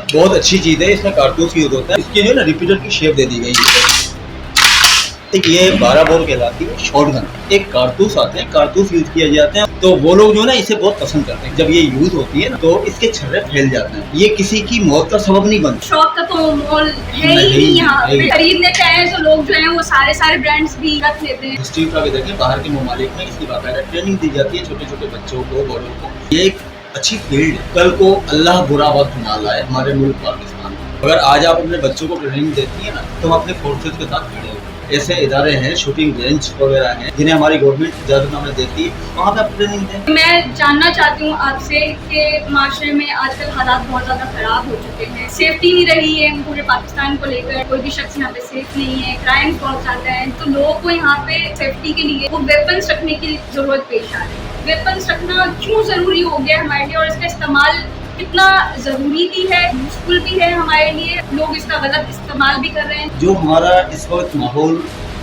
बहुत अच्छी चीज़ है, इसमें कारतूस यूज होता है। इसकी जो है ना रिपीटर की शेप दे दी गई है। एक ये 12 बोर कहलाती है शॉटगन। एक कारतूस आते हैं, कारतूस यूज किए जाते हैं, तो वो लोग जो है ना इसे बहुत पसंद करते हैं। जब ये यूज होती है ना तो इसके छर्रे फैल जाते हैं। ये किसी की मौत का सबब नहीं बनता। शौक का तो मोल है ही नहीं यहाँ पे। खरीदने चाहे तो लोग जो है वो सारे ब्रांड्स भी रख लेते हैं। हिस्ट्री का भी देखें, बाहर के ममालिक में इसकी बाकायदा ट्रेनिंग दी जाती है छोटे छोटे बच्चों को, बड़ों को। ये एक अच्छी फील्ड है। कल को अल्लाह बुरा वक्त ना लाए हमारे मुल्क पाकिस्तान में। अगर आज आप अपने बच्चों को ट्रेनिंग देती है ना तो हम अपने फोर्सेज के साथ खड़े हो। ऐसे इदारे हैं, शूटिंग रेंज वगैरह हैं, जिन्हें हमारी गवर्नमेंट इजाजत हमें देती है, वहाँ पे आप ट्रेनिंग दें। मैं जानना चाहती हूँ आपसे कि माशरे में आजकल हालात बहुत ज़्यादा ख़राब हो चुके हैं। सेफ्टी नहीं रही है पूरे पाकिस्तान को लेकर। कोई भी शख्स यहाँ पे सेफ नहीं है, क्राइम बहुत ज़्यादा है। तो लोगों को यहाँ पे सेफ्टी के लिए वो वेपन्स रखने की ज़रूरत पेश आ रही है। वेपन्स रखना क्यों ज़रूरी हो गया हमारे लिए, और इसका इस्तेमाल कितना ज़रूरी भी है, यूजफुल भी है हमारे लिए। लोग इसका गलत इस्तेमाल भी कर रहे हैं। जो हमारा इस वक्त माहौल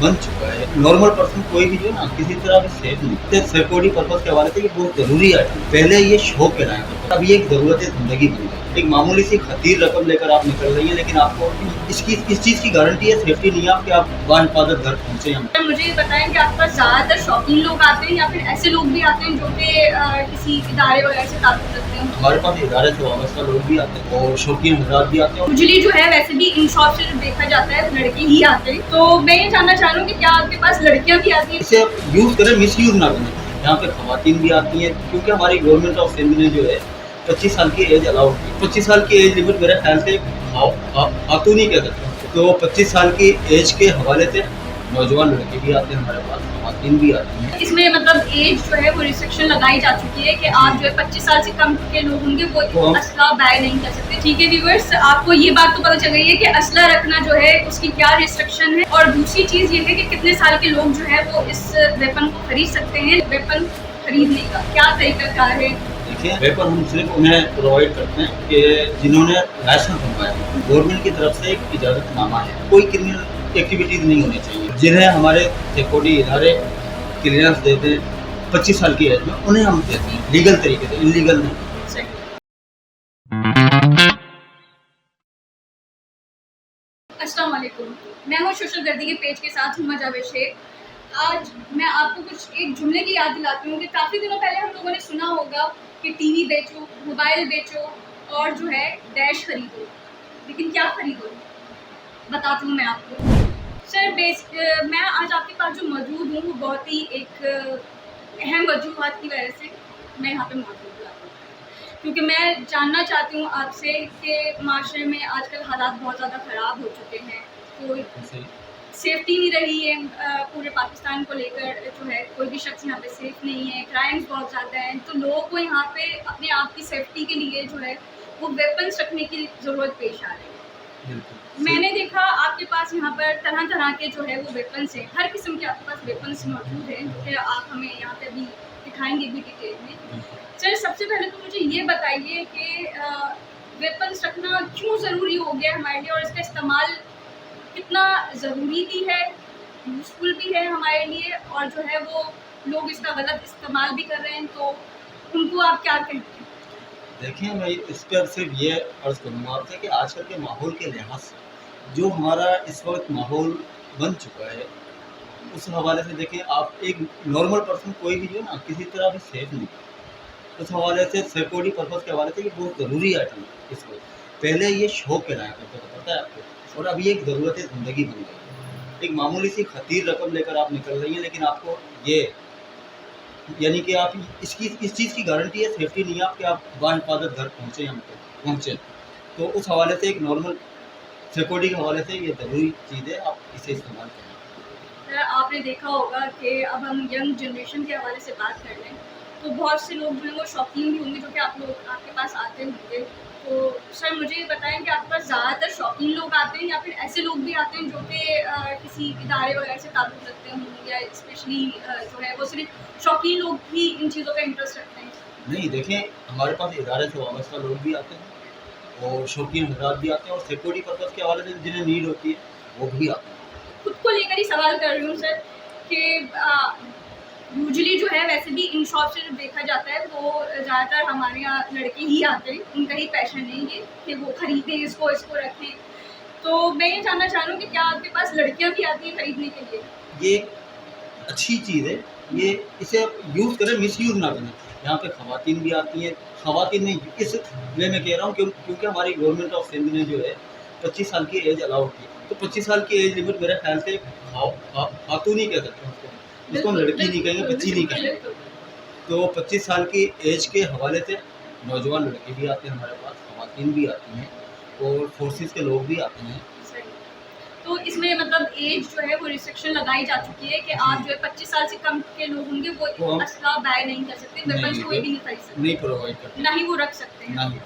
बन चुका है, नॉर्मल पर्सन कोई भी जो है ना किसी तरह भी सेफ नहीं। सिक्योरिटी पर्पज के हवाले से ये बहुत जरूरी है। पहले ये शौक कहलाया करता था, अब ये एक जरूरत है, जिंदगी बन गई। एक मामूली सी खतीर रकम लेकर आप निकल रही है, लेकिन आपको इस चीज की गारंटी है, सेफ्टी नहीं है आपके, आप बाहिफाजत घर पहुंचे। हम मुझे ये बताएं कि आपके पास ज़्यादातर शौकीन लोग आते हैं या फिर ऐसे लोग भी आते हैं जो कि किसी इदारे वगैरह से ताल्लुक़ रखते हैं? हमारे पास इदारे से वाबस्ता लोग भी आते हैं और शौकीन हजरात भी आते हैं। यूजुअली जो है वैसे भी इन शॉप से देखा जाता है लड़के ही आते हैं। तो मैं ये जानना चाह रही हूँ कि क्या आपके पास लड़कियाँ भी आती हैं? इसे आप यूज करें, मिस यूज ना करें। यहाँ पे खवातीन भी आती हैं, क्योंकि हमारी गवर्नमेंट ऑफ सिंध ने जो है 25 साल की एज अलाउ की। 25 साल की एज लिमिट मेरे ख्याल से खातून ही कह सकते हैं। तो 25 साल की एज के हवाले से नौजवान लड़के भी आते हैं हमारे पास, खवातीन भी आती हैं। इसमें मतलब एज जो है वो रिस्ट्रिक्शन लगाई जा चुकी है कि आप जो है 25 साल से कम के लोग होंगे वो असला बाय नहीं कर सकते। ठीक है व्यूअर्स, आपको ये बात तो पता चल गई है कि असला रखना जो है उसकी क्या रिस्ट्रिक्शन है, और दूसरी चीज़ ये है कि कितने साल के लोग जो है वो इस वेपन को खरीद सकते हैं। वेपन खरीदने का क्या तरीका है? देखिए, वेपन हम सिर्फ उन्हें प्रोवाइड करते हैं कि जिन्होंने लाइसेंस बनवाया। गवर्नमेंट की तरफ से एक इजाज़तनामा है, कोई क्रिमिनल एक्टिविटीज़ नहीं होनी चाहिए। जिन्हें हमारे सिक्योरिटी इदारे क्लियरेंस देते हैं 25 साल की एज में, उन्हें हम देते हैं लीगल तरीके से, इलीगल नहीं। अस्सलाम वालेकुम, मैं हूँ सोशल गर्दी के पेज के साथ हुमा जावेद शेख। आज मैं आपको कुछ एक जुमले की याद दिलाती हूँ कि काफ़ी दिनों पहले हम लोगों ने सुना होगा कि टीवी बेचो, मोबाइल बेचो और जो है डैश खरीदो। लेकिन क्या खरीदो, बताती हूँ मैं आपको। सर मैं आज आपके पास जो मौजूद हूँ वो बहुत ही एक अहम वजूहात की वजह से मैं यहाँ पे मौजूद हूँ, क्योंकि मैं जानना चाहती हूँ आपसे कि माशरे में आजकल हालात बहुत ज़्यादा ख़राब हो चुके हैं। कोई सेफ्टी नहीं रही है पूरे पाकिस्तान को लेकर। जो है कोई भी शख्स यहाँ पे सेफ नहीं है, क्राइम्स बहुत ज़्यादा हैं। तो लोगों को यहाँ पे अपने आप की सेफ्टी के लिए जो है वो वेपन्स रखने की ज़रूरत पेश आ रही है। मैंने देखा आपके पास यहाँ पर तरह तरह के जो है वो वेपन्स हैं, हर किस्म के आपके पास वेपन्स मौजूद हैं, जो कि आप हमें यहाँ पे अभी दिखाएंगे भी डिटेल में। सर सबसे पहले तो मुझे ये बताइए कि वेपन्स रखना क्यों ज़रूरी हो गया हमारे लिए, और इसका इस्तेमाल कितना ज़रूरी भी है, यूज़फुल भी है हमारे लिए, और जो है वो लोग इसका गलत इस्तेमाल भी कर रहे हैं, तो उनको आप क्या कहते हैं? देखिए, मैं इस पर सिर्फ ये अर्ज़ करूँगा आपसे कि आजकल के माहौल के लिहाज से जो हमारा इस वक्त माहौल बन चुका है, उस हवाले से देखिए, आप एक नॉर्मल पर्सन कोई भी जो है ना किसी तरह भी सेफ नहीं। उस हवाले से सिक्योरिटी पर्पज़ के हवाले से ये बहुत ज़रूरी आइटम है इस वक्त। पहले ये शौक कहलाया करता था, पता है आपको, और अब ये एक ज़रूरत है, ज़िंदगी बन गई। एक मामूली सी खतीर रकम लेकर आप निकल रही हैं, लेकिन आपको ये यानी कि आप इस चीज़ की गारंटी है, सेफ्टी नहीं है आपके, आप बाहिफाजत घर पहुँचे, हम पहुँचे। तो उस हवाले से एक नॉर्मल सिक्योरिटी के हवाले से ये ज़रूरी चीज़ है, आप इसे इस्तेमाल करें। आपने देखा होगा कि अब हम यंग जनरेशन के हवाले से बात कर लें तो बहुत से लोग जो हैं वो शौकीन भी होंगे जो कि आपके पास आते होंगे। तो सर मुझे ये बताएं कि आपके पास ज़्यादातर शौकीन लोग आते हैं या फिर ऐसे लोग भी आते हैं जो कि किसी इदारे वगैरह से ताल्लुक़ रखते हों, या स्पेशली जो है वो सिर्फ शौकीन लोग ही इन चीज़ों का इंटरेस्ट रखते हैं? नहीं, देखें, हमारे पास इदारे से वाबस्ता लोग भी आते हैं और शौकीन हज़रात भी आते हैं, और सिक्योरिटी पर्पज़ के हवाले से जिन्हें नीड होती है वो भी आते हैं। खुद को लेकर ही सवाल कर रही हूँ सर कि यूजुअली जो है वैसे भी इन शॉप से जो देखा जाता है तो ज़्यादातर हमारे यहाँ लड़के ही आते हैं, उनका ही पैशन है ये कि वो खरीदें इसको रखें। तो मैं ये जानना चाह रही हूँ कि क्या आपके पास लड़कियाँ भी आती हैं खरीदने के लिए? ये अच्छी चीज़ है, ये इसे आप यूज़ करें, मिसयूज़ ना करें। यहाँ पे ख़वातीन भी आती हैं, ख़वातीन नहीं, इस वे में कह रहा हूँ क्योंकि हमारी गवर्नमेंट ऑफ सिंध ने जो है 25 साल की एज अलाउ की। तो 25 साल की एज लिमिट मेरे ख़्याल से खातून ही कह सकते हैं उसको हम लड़की नहीं कहेंगे, बच्ची नहीं कहेंगे। बिल्कुल। तो 25 साल की एज के हवाले से नौजवान लड़के भी आते हैं हमारे पास, ख़वातीन भी आती हैं और फोर्सेस के लोग भी आते हैं। सही। तो इसमें मतलब एज जो है वो रिस्ट्रिक्शन लगाई जा चुकी है कि आप जो है 25 साल से कम के लोग होंगे वो तो हम असला बाय नहीं कर सकते, वेपन्स कोई भी नहीं खरीद सकते, नहीं प्रोवाइड करते, ना ही वो रख सकते हैं। नहीं।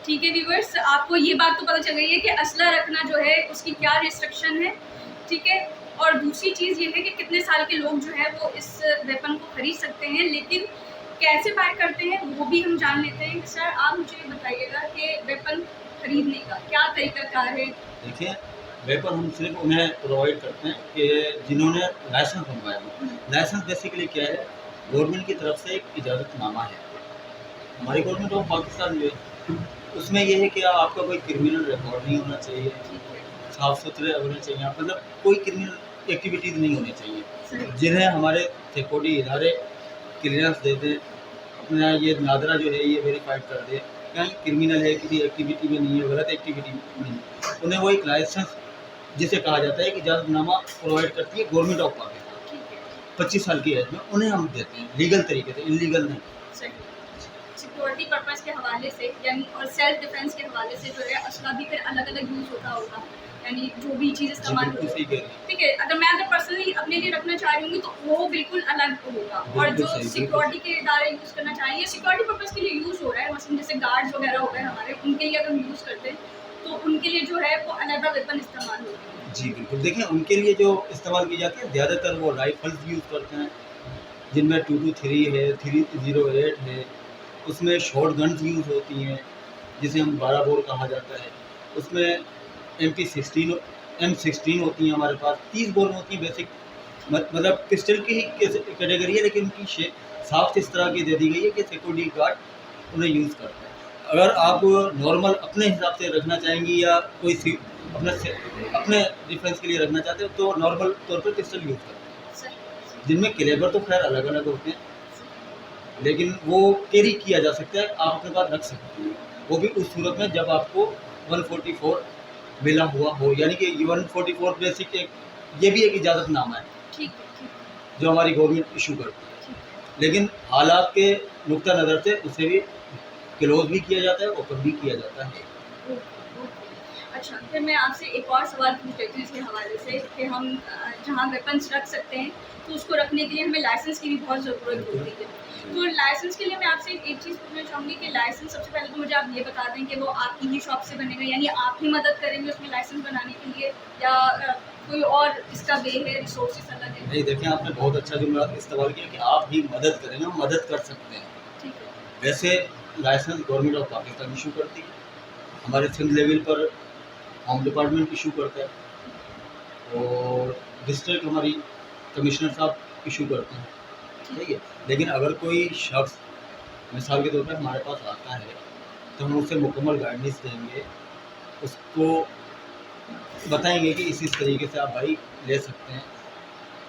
ठीक है व्यूअर्स, आपको ये बात तो पता चल गई है कि असला रखना जो है उसकी क्या रिस्ट्रिक्शन है, ठीक है। और दूसरी चीज़ ये है कि कितने साल के लोग जो है वो इस वेपन को खरीद सकते हैं, लेकिन कैसे बाय करते हैं वो भी हम जान लेते हैं। सर आप मुझे बताइएगा कि वेपन खरीदने का क्या तरीकाकार है? देखिए, वेपन हम सिर्फ उन्हें प्रोवाइड करते हैं कि जिन्होंने लाइसेंस बनवाया हो। लाइसेंस बेसिकली क्या है, गवर्नमेंट की तरफ से एक इजाज़तनामा है। हमारी गवर्नमेंट ऑफ पाकिस्तान जो है उसमें ये है कि आपका कोई क्रिमिनल रिकॉर्ड नहीं होना चाहिए, साफ़ सुथरे होने चाहिए, मतलब कोई क्रिमिनल एक्टिविटीज़ नहीं होनी चाहिए, जिन्हें हमारे सिक्योरिटी इदारे क्लियरेंस दे दें, अपना ये नादरा जो है ये वेरीफाइड कर दे कहीं क्रिमिनल है, किसी एक्टिविटी में नहीं है, गलत एक्टिविटी में नहीं, उन्हें वो एक लाइसेंस जिसे कहा जाता है कि इजाज़तनामा प्रोवाइड करती है गवर्नमेंट ऑफ पाकिस्तान। 25 साल की एज में उन्हें हम देते हैं लीगल तरीके से, इलीगल नहीं। सिक्योरिटी पर्पस के हवाले से यानी और सेल्फ डिफेंस के हवाले से जो है असला भी फिर अलग अलग यूज़ होता होगा, यानी जो भी चीज़ इस्तेमाल होती है, ठीक है। अगर पर्सनली अपने लिए रखना चाह रही हूँ तो वो बिल्कुल अलग होगा, और जो सिक्योरिटी के इदारे यूज़ करना चाहिए सिक्योरिटी पर्पस के लिए यूज़ हो रहा है, मसलन जैसे गार्ड्स वगैरह हो गए हमारे, उनके लिए अगर हम यूज़ करते हैं तो उनके लिए जो है वो अलग वेपन इस्तेमाल होती है। जी बिल्कुल, देखिए उनके लिए जो इस्तेमाल की जाती है ज़्यादातर वो राइफल्स यूज़ करते हैं, जिनमें 223 है, 308 है, उसमें शॉर्ट गन्स यूज़ होती हैं जिसे हम 12 बोर कहा जाता है, उसमें M16 होती हैं हमारे पास, 30 बोर होती हैं बेसिक, मतलब पिस्टल की ही कैटेगरी है, लेकिन उनकी साफ्ट इस तरह की दे दी गई है कि सिक्योरिटी गार्ड उन्हें यूज़ करते हैं। अगर आप नॉर्मल अपने हिसाब से रखना चाहेंगी या कोई अपने डिफेंस के लिए रखना चाहते हो तो नॉर्मल तौर पर पिस्टल यूज़ करते हैं, जिनमें कैलिबर तो खैर अलग अलग होते हैं, लेकिन वो कैरी किया जा सकता है, आप अपने पास रख सकते हैं, वो भी उस सूरत में जब आपको 144 मिला हुआ हो, यानी कि 144 बेसिक ये भी एक इजाज़तनामा है, ठीक है, जो हमारी गवर्नमेंट इशू करती है, लेकिन हालात के नुक्ता नज़र से उसे भी क्लोज भी किया जाता है, ओपन भी किया जाता है। अच्छा, फिर मैं आपसे एक और सवाल पूछ लेती हूँ इसके हवाले से कि हम जहाँ वेपन्स रख सकते हैं तो उसको रखने के लिए हमें लाइसेंस की भी बहुत ज़रूरत होती है। तो लाइसेंस के लिए मैं आपसे एक चीज़ पूछना चाहूँगी कि लाइसेंस सबसे पहले तो मुझे आप ये बता दें कि वो आपकी ही शॉप से बनेगा, यानी आप ही मदद करेंगे उसमें लाइसेंस बनाने के लिए, या कोई और इसका वे है, रिसोर्सेज अलग है? नहीं, देखिए आपने बहुत अच्छा जुमला इस्तेमाल किया कि आप ही मदद करेंगे, हम मदद कर सकते हैं। ठीक है। वैसे licence government of Pakistan issue करती है, हमारे सिंध लेवल पर होम डिपार्टमेंट इशू करता है और डिस्ट्रिक्ट हमारी कमिश्नर साहब इशू करते हैं, ठीक है। लेकिन अगर कोई शख्स मिसाल के तौर पर हमारे पास आता है तो हम उसे मुकम्मल गाइडेंस देंगे, उसको बताएंगे कि इस तरीके से आप भाई ले सकते हैं,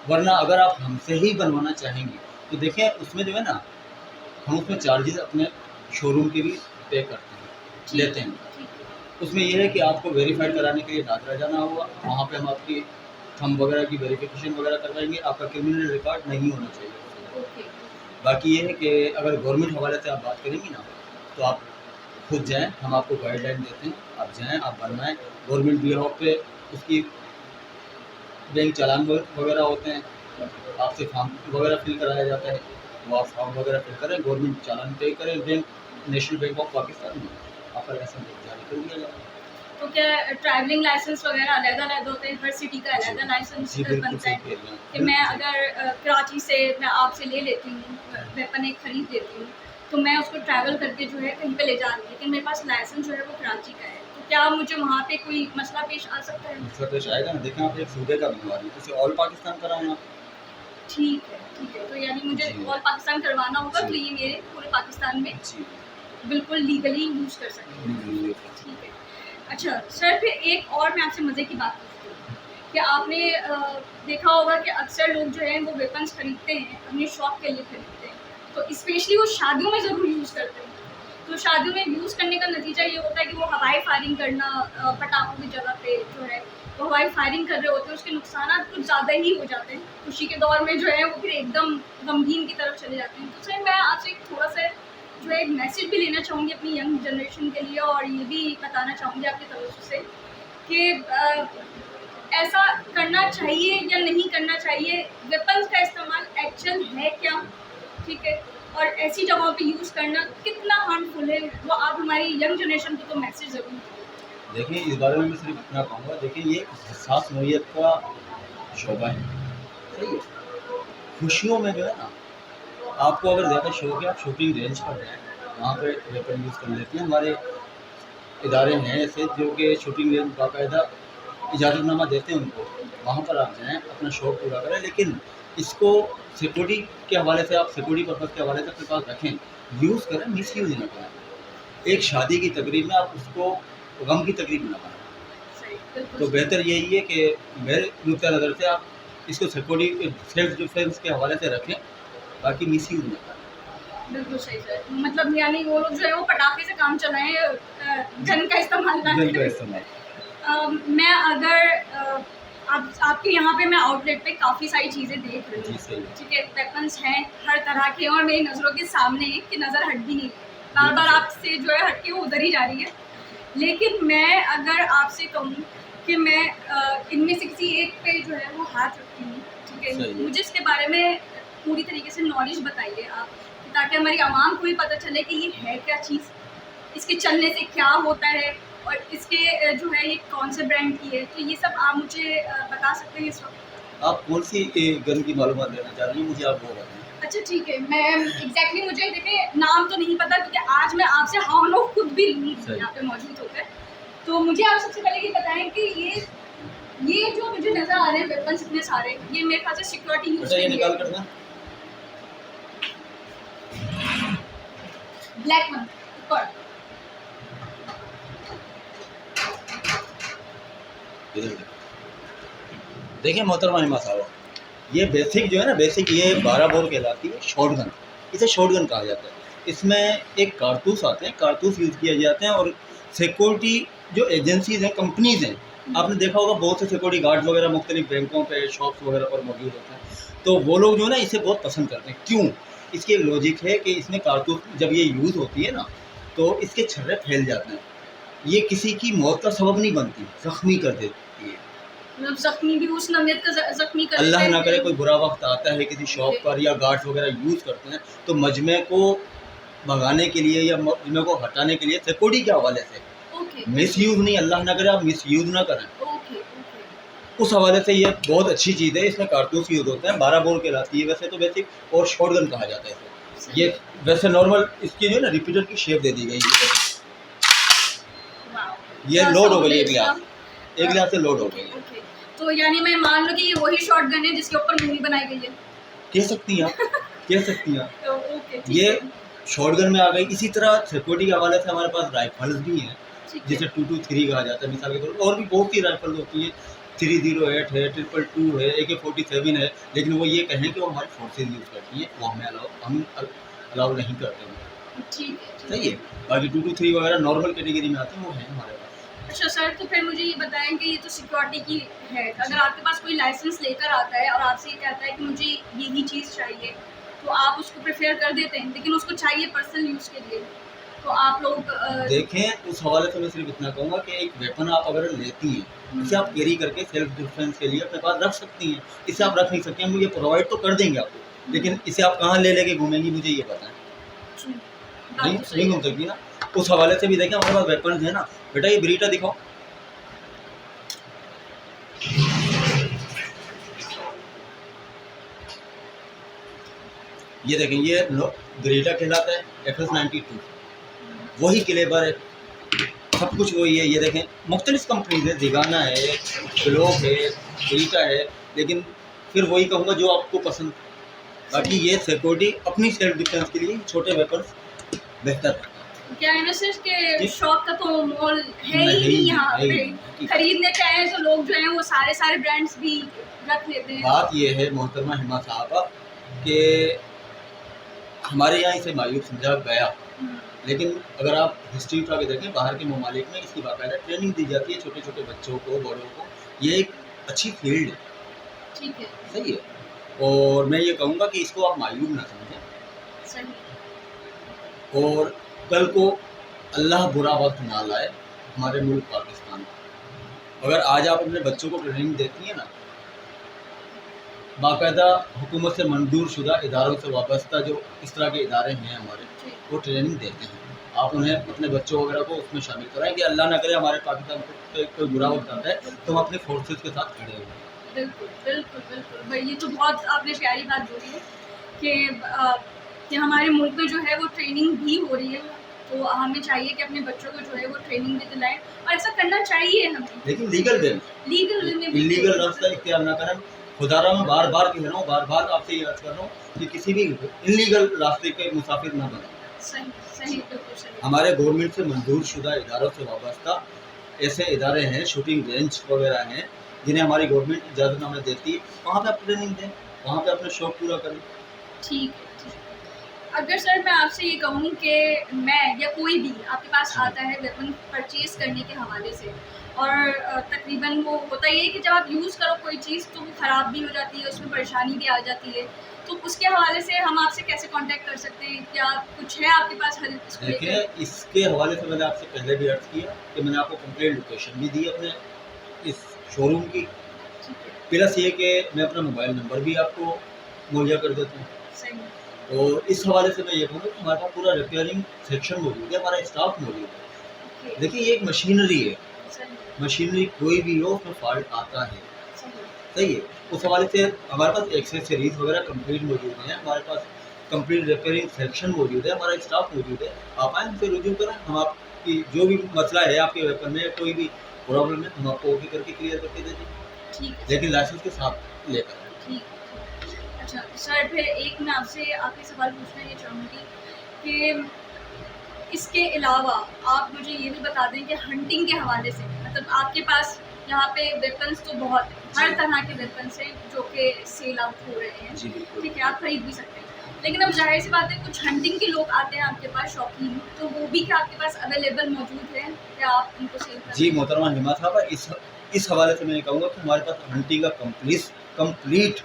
वरना अगर आप हमसे ही बनवाना चाहेंगे तो देखें उसमें जो है ना, हम उसमें चार्जेस अपने शोरूम के भी पे करते हैं, लेते हैं। उसमें यह है कि आपको वेरीफाइड कराने के लिए दादरा जाना होगा, वहाँ पे हम आपकी थंब वगैरह की वेरिफिकेशन वगैरह करवाएंगे, आपका क्रिमिनल रिकॉर्ड नहीं होना चाहिए। बाकी ये है कि अगर गवर्नमेंट हवाले से आप बात करेंगी ना तो आप खुद जाएं, हम आपको गाइडलाइन देते हैं, आप जाएं, आप बनवाएं, गवर्नमेंट बिहाफ पे उसकी बैंक चालान वगैरह होते हैं, आपसे फॉर्म वगैरह फिल कराया जाता है, वो आप फॉर्म वगैरह फिल करें, गवर्नमेंट चालान पे करें, bank national bank of Pakistan में आपका लाइसेंस जारी कर दिया जाए। तो क्या ट्रैवलिंग लाइसेंस वगैरह अलग-अलग होते हैं, हर सिटी का अलग लाइसेंस बनता है कि मैं अगर कराची से मैं आपसे ले लेती हूँ, वेपन एक खरीद लेती हूँ, तो मैं उसको ट्रैवल करके जो है कहीं पे ले जा रही हूँ, लेकिन मेरे पास लाइसेंस जो है वो कराची का है, तो क्या मुझे वहाँ पे कोई मसला पेश आ सकता है? मसला पेश आएगा ना, देखें आप एक सूबे का बनवा रही है, उसे ऑल पाकिस्तान कराना, ठीक है, ठीक है। तो यानी मुझे जी। ऑल पाकिस्तान करवाना होगा, जी। तो ये मेरे पूरे पाकिस्तान में जी। बिल्कुल लीगली यूज़ कर सकते हैं। जी। ठीक है। अच्छा सर, फिर एक और मैं आपसे मज़े की बात पूछती हूँ कि आपने देखा होगा कि अक्सर लोग जो हैं वो वेपन्स खरीदते हैं, अपने शौक के लिए खरीदते हैं। तो स्पेशली वो शादियों में ज़रूर यूज़ करते हैं। तो शादियों में यूज़ करने का नतीजा ये होता है कि वो हवाई फायरिंग करना, पटाखों की जगह पे जो है वो हवाई फायरिंग कर रहे होते हैं, उसके नुकसानात कुछ ज़्यादा ही हो जाते हैं। खुशी के दौर में जो है वो फिर एकदम गमगीन की तरफ चले जाते हैं। तो सर मैं आपसे एक थोड़ा-सा जो है एक मैसेज भी लेना चाहूँगी अपनी यंग जनरेशन के लिए, और ये भी बताना चाहूँगी आपके तवज्जो से कि ऐसा करना चाहिए या नहीं करना चाहिए, वेपन्स का इस्तेमाल एक्चुअल है क्या, ठीक है, और ऐसी जगहों पे यूज़ करना कितना हार्मफुल है, वो आप हमारी यंग जनरेशन को तो मैसेज ज़रूर दीजिए। देखिए, इस बारे में मैं सिर्फ इतना कहूँगा, देखिए ये हसास नौइयत का शोबा है, सही है। खुशियों में जो है ना, आपको अगर ज़्यादा शौक है, आप शूटिंग रेंज पर जाएँ, वहाँ पे वेपन यूज़ कर लेते हैं। हमारे इदारे हैं ऐसे जो कि शूटिंग रेंज बाकायदा इजाज़तनामा देते हैं उनको, वहाँ पर आप जाएँ, अपना शौक पूरा करें। लेकिन इसको सिक्योरिटी के हवाले से, आप सिक्योरिटी पर्पज़ के हवाले से अपने पास रखें, यूज़ करें, मिसयूज़ ना करें। एक शादी की तकरीब में आप उसको गम की तकरीब ना बनाएँ। सही, बिल्कुल तो सही। बेहतर यही है कि मेरे नुक्ता नज़र से आप इसको सिक्योरिटी सेल्फ डिफेंस के हवाले से रखें, बाकी मिसयूज़ ना करें। बिल्कुल सही सर। मतलब यानी वो लोग जो है वो पटाखे से काम चलाएँ, गन का इस्तेमाल ना गन का करें। इस्तेमाल। मैं अगर आपके यहाँ पे मैं आउटलेट पे काफ़ी सारी चीज़ें देख रही जी, हूँ, सही है। ठीक है, वेपन्स हैं हर तरह के, और मेरी नज़रों के सामने है कि नज़र हट भी नहीं रही, बार बार आपसे जो है हट के वो उधर ही जा रही है। लेकिन मैं अगर आपसे कहूँ कि मैं इनमें से किसी एक पे जो है वो हाथ रखती हूँ, ठीक सही है, है। मुझे इसके बारे में पूरी तरीके से नॉलेज बताइए आप, ताकि हमारी आवाम को भी पता चले कि ये है क्या चीज़, इसके चलने से क्या होता है, और इसके जो है ये कौन से ब्रांड की है। तो ये सब आप मुझे बता सकते हैं इस वक्त? आप कौन-सी गन की मालूमात लेना चाह रही हैं, मुझे आप वो बताएँ? अच्छा ठीक है, मैं एग्जैक्टली मुझे देखिए नाम तो नहीं पता, क्योंकि आज मैं आपसे हम लोग खुद भी सही। यहाँ पे मौजूद होकर, तो मुझे आप सबसे पहले ये बताएं कि ये जो मुझे नज़र आ रहे हैं वेपन्स इतने सारे, ये मेरे ख्याल से सिक्योरिटी यूज़ बेटा ये के निकाल लिए कर दें। ब्लैक वन ऊपर। इधर देखो। देखिए मोहतरमा इमाम साहब, ये बेसिक जो है ना, बेसिक ये 12 बोर कहलाती है शॉटगन। इसे शॉटगन कहा जाता है। इसमें एक कारतूस आते हैं, कारतूस यूज़ किए जाते हैं, और सिक्योरिटी जो एजेंसीज़ हैं, कंपनीज़ हैं, आपने देखा होगा बहुत से सिक्योरिटी गार्ड्स वगैरह मुख्तलिफ बैंकों पे, शॉप्स वगैरह पर मौजूद होते हैं। तो वो लोग जो है ना इसे बहुत पसंद करते हैं। क्यों? इसकी एक लॉजिक है कि इसमें कारतूस जब ये यूज़ होती है ना, तो इसके छर्रे फैल जाते हैं। ये किसी की मौत का सबब नहीं बनती, ज़ख्मी कर देती है। मतलब जख्मी भी उस नमियत का जख्मी कर अल्लाह देते ना हैं करे कि- कोई बुरा वक्त आता है किसी शॉप पर, या गार्ड्स वगैरह यूज़ करते हैं, तो मजमे को भगाने के लिए या मजमे को हटाने के लिए सिक्योरिटी के हवाले से, ओके मिसयूज़ नहीं, अल्लाह ना करे आप मिसयूज़ ना करें, ओके ओके। उस हवाले से ये बहुत अच्छी चीज़ है। इसमें कारतूस यूज़ होते हैं, 12 बोर कहलाती है वैसे तो बेसिक, और शॉटगन कहा जाता है इसे। ये वैसे नॉर्मल इसकी जो है ना रिपीटर की शेप दे दी गई है। वाओ। ये क्या लोड हो sound गई है एक गिलास, इसका? एक गिलास से लोड हो गई है। ओके, तो यानी मैं मान लो कि ये वही शॉटगन है जिसके ऊपर मूवी बनाई गई है। कह सकती हैं आप, कह सकती हैं आप। तो ओके ठीक ये है, शॉटगन में आ गई। इसी तरह सिक्योरिटी के हवाले से हमारे पास राइफल्स भी हैं, ठीक है। जिसे 223 कहा जाता है मिसाल के तौर पर, और भी बहुत सी राइफल्स होती हैं, 308 है, 222 है, AK-47 है, लेकिन वो ये कहें कि वो हमारी फोर्सेज यूज़ करती हैं, वो हमें अलाउ नहीं करते हैं। ठीक है, ठीक सही है। बाकी 223 वगैरह नॉर्मल कैटेगरी में आते हैं, वो हैं हमारे पास। अच्छा सर, तो फिर मुझे ये बताएं कि ये तो सिक्योरिटी की है, अगर आपके पास कोई लाइसेंस लेकर आता है और आपसे ये कहता है कि मुझे यही चीज़ चाहिए, तो आप उसको प्रेफर कर देते हैं, लेकिन उसको चाहिए पर्सनल यूज़ के लिए, तो आप लोग देखें, उस हवाले से मैं सिर्फ इतना कहूँगा कि एक वेपन आप अगर लेती हैं, इसे आप कैरी करके सेल्फ डिफेंस के लिए अपने पास रख सकती हैं। इसे आप रख नहीं सकती हैं, हम ये प्रोवाइड तो कर देंगे आपको, लेकिन इसे आप कहाँ ले लेके घूमेंगी, मुझे ये बताएं। बात नहीं तो सही नहीं है। घूम सकती ना। उस हवाले से भी देखें, हमारे पास वेपन है ना। बेटा ये ब्रीटा दिखाओ। ये देखें, ये ब्रीटा कहलाता है, FS-92 वही क्लेबर है, सब कुछ वही है। ये देखें, मुख्तलिफ कंपनीज है, जिगाना है, ग्लोक है, ब्रीटा है, लेकिन फिर वही कहूँगा जो आपको पसंद। बाकी ये सिक्योरिटी अपनी सेल्फ डिफेंस के लिए छोटे वेपन्स बेहतर है। क्या है ना सर कि जी। शौक का तो मोल है ही नहीं, नहीं यहाँ है ही पे। नहीं। खरीदने चाहें तो लोग जो हैं वो सारे ब्रांड्स भी रख लेते हैं। बात ये है मोहतरमा हिमा साहबा कि हमारे यहाँ इसे मायूब समझा गया, लेकिन अगर आप हिस्ट्री उठा के देखें बाहर के ममालिक में इसकी बाकायदा ट्रेनिंग दी जाती है छोटे छोटे बच्चों को, बड़ों को। ये एक अच्छी फील्ड है, ठीक है, सही है। और मैं ये कहूँगा कि इसको आप मायूब ना समझें, सही। और कल को अल्लाह बुरा वक्त ना लाए हमारे मुल्क पाकिस्तान में। अगर आज आप अपने बच्चों को ट्रेनिंग देती हैं ना, बाकायदा हुकूमत से मंजूर शुदा इदारों से वाबस्ता जो इस तरह के इदारे हैं हमारे, वो ट्रेनिंग देते हैं। आप उन्हें अपने बच्चों वगैरह को उसमें शामिल कराएं कि अल्लाह ना करे हमारे पाकिस्तान को कोई बुरा वक्त आता है तो हम अपने फोर्सेस के साथ खड़े हों। बिल्कुल बिल्कुल बिल्कुल भाई, ये तो बहुत आपने प्यारी बात बोली है कि हमारे मुल्क में जो है वो ट्रेनिंग भी हो रही है, तो हमें चाहिए कि अपने बच्चों को जो है वो ट्रेनिंग भी दिलाएं, और ऐसा करना चाहिए हमें, लेकिन लीगल वे में, लीगल वे में। इलीगल रास्ता इख्तियार ना करें। खुदारा में बार बार कह रहा हूँ, बार बार आपसे ये अर्ज कर रहा हूँ कि किसी भी इलीगल रास्ते के मुसाफिर ना बने। सही सही, बिल्कुल सही। हमारे गवर्नमेंट से मंजूर शुदा इदारों से वाबस्ता ऐसे इदारे हैं, शूटिंग रेंज वगैरह हैं, जिन्हें हमारी गवर्नमेंट इजाज़तनामे देती है, वहाँ पे आप ट्रेनिंग दें, वहाँ पे अपने शौक पूरा करें। ठीक है, ठीक है। अगर सर मैं आपसे ये कहूँ कि मैं या कोई भी आपके पास आता है वेपन परचेज़ करने के हवाले से, और तकरीबन वो होता ही है कि जब आप यूज़ करो कोई चीज़ तो वो ख़राब भी हो जाती है, उसमें परेशानी भी आ जाती है, तो उसके हवाले से हम आपसे कैसे कांटेक्ट कर सकते हैं? क्या कुछ है आपके पास हल इसको लेकर? देखिए, इसके हवाले से मैंने आपसे पहले भी अर्ज़ किया कि मैंने आपको कंप्लीट लोकेशन भी दी अपने इस शोरूम की, ठीक है, प्लस ये कि मैं अपना मोबाइल नंबर भी आपको मुहैया कर देता हूँ। सही। और इस हवाले से मैं ये कहूँगा कि हमारे पास पूरा रिपेयरिंग सेक्शन मौजूद है, हमारा स्टाफ मौजूद है। ओके, देखिए, ये एक मशीनरी है, सही, मशीनरी कोई भी हो उसमें फॉल्ट आता है, सही। सही है। उस हवाले से हमारे पास एक्सेसरीज वगैरह कंप्लीट मौजूद हैं, हमारे पास कंप्लीट रिपेयरिंग सेक्शन मौजूद है, हमारा स्टाफ मौजूद है। आप आएँ, हमसे रुजू करें, हम आपकी जो भी मसला है आपके वेपन में, कोई भी प्रॉब्लम है, हम आपको ओके करके क्लियर करके दे देंगे, ठीक है, लेकिन लाइसेंस के साथ लेकर। ठीक है। अच्छा सर, फिर एक मैं आपसे आखिरी सवाल पूछना ये चाहूँगी कि इसके अलावा आप मुझे ये भी बता दें कि हंटिंग के हवाले से, मतलब आपके पास यहाँ पे वेपन्स तो बहुत हैं, हर तरह के वेपन्स हैं जो कि सेल आउट हो रहे हैं, जी बिल्कुल। ठीक है, आप खरीद भी सकते हैं, लेकिन अब जाहिर सी बात है कुछ हंटिंग के लोग आते हैं आपके पास शौकीन, तो वो भी क्या आपके पास अवेलेबल मौजूद है, क्या आप उनको सेल करते जी मोहतरमा हिमा साहब, इस हवाले से मैं ये कहूँगा कि हमारे पास हंटिंग का कंप्लीट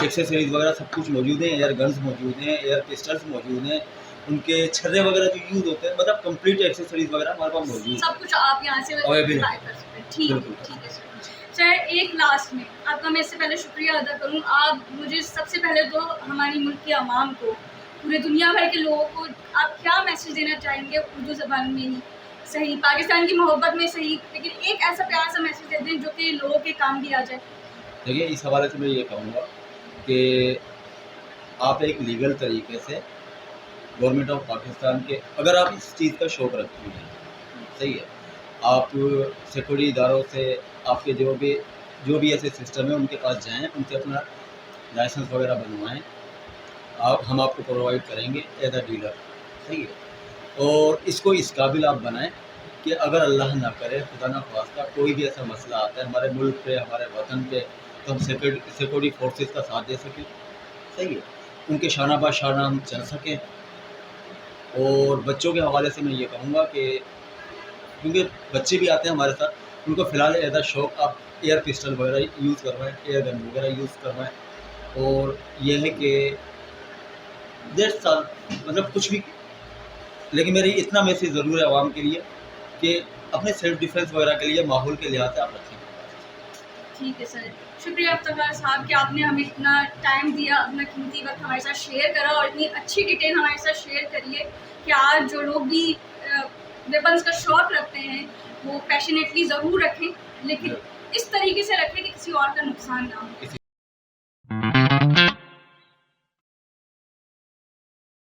एक्सेसरीज वगैरह सब कुछ मौजूद है। एयर गन्स मौजूद हैं, एयर पिस्टल्स मौजूद हैं, उनके छर्रे वगैरह जो यूज़ होते हैं, मतलब कंप्लीट एक्सेसरीज वगैरह हमारे पास मौजूद है। सब कुछ आप यहाँ से अवेलेबल बाय है। कर सकते हैं? ठीक है, बिल्कुल। ठीक है सर। सर एक लास्ट में आपका मैं इससे पहले शुक्रिया अदा करूँ, आप मुझे सबसे पहले तो हमारी मुल्क की आवाम को, पूरे दुनिया भर के लोगों को आप क्या मैसेज देना चाहेंगे उर्दू ज़बान में ही सही, पाकिस्तान की मोहब्बत में सही, लेकिन एक ऐसा प्यारा सा मैसेज दे दें जो कि लोगों के काम भी आ जाए? देखिए, इस हवाले से मैं ये कहूँगा कि आप एक लीगल तरीके से गवर्नमेंट ऑफ पाकिस्तान के, अगर आप इस चीज़ का शौक़ रखती हैं, सही है, आप सिक्योरिटी इदारों से आपके जो भी ऐसे सिस्टम है उनके पास जाएँ, उनसे अपना लाइसेंस वगैरह बनवाएँ, हम आपको प्रोवाइड करेंगे एज अ डीलर, सही है। और इसको इस काबिल आप बनाएँ कि अगर अल्लाह ना करे, खुदा ना ख्वास्ता कोई भी ऐसा मसला आता है हमारे मुल्क पे, हमारे वतन पे, तो हम सिक्योरिटी फोर्सेस का साथ दे सकें, सही है, उनके शाना बा शाना हम चल सकें। और बच्चों के हवाले से मैं ये कहूँगा कि क्योंकि बच्चे भी आते हैं हमारे साथ, उनको फ़िलहाल एज़ अ शौक़ आप एयर पिस्टल वगैरह यूज़ करवाएँ, एयर गन वगैरह यूज़ करवाएँ। और ये है कि 1.5 साल मतलब कुछ भी, लेकिन मेरी इतना मैसेज ज़रूर है आवाम के लिए कि अपने सेल्फ डिफेंस वगैरह के लिए माहौल के लिहाज से आप रखें। ठीक है सर, शुक्रिया इफ्तिखार साहब कि आपने हमें इतना टाइम दिया, अपना कीमती वक्त हमारे साथ शेयर करा और इतनी अच्छी डिटेल हमारे साथ शेयर करी है कि आज जो लोग भी वेपन्स का शौक़ रखते हैं वो पैशनेटली ज़रूर रखें, लेकिन इस तरीके से रखें कि किसी और का नुकसान ना हो।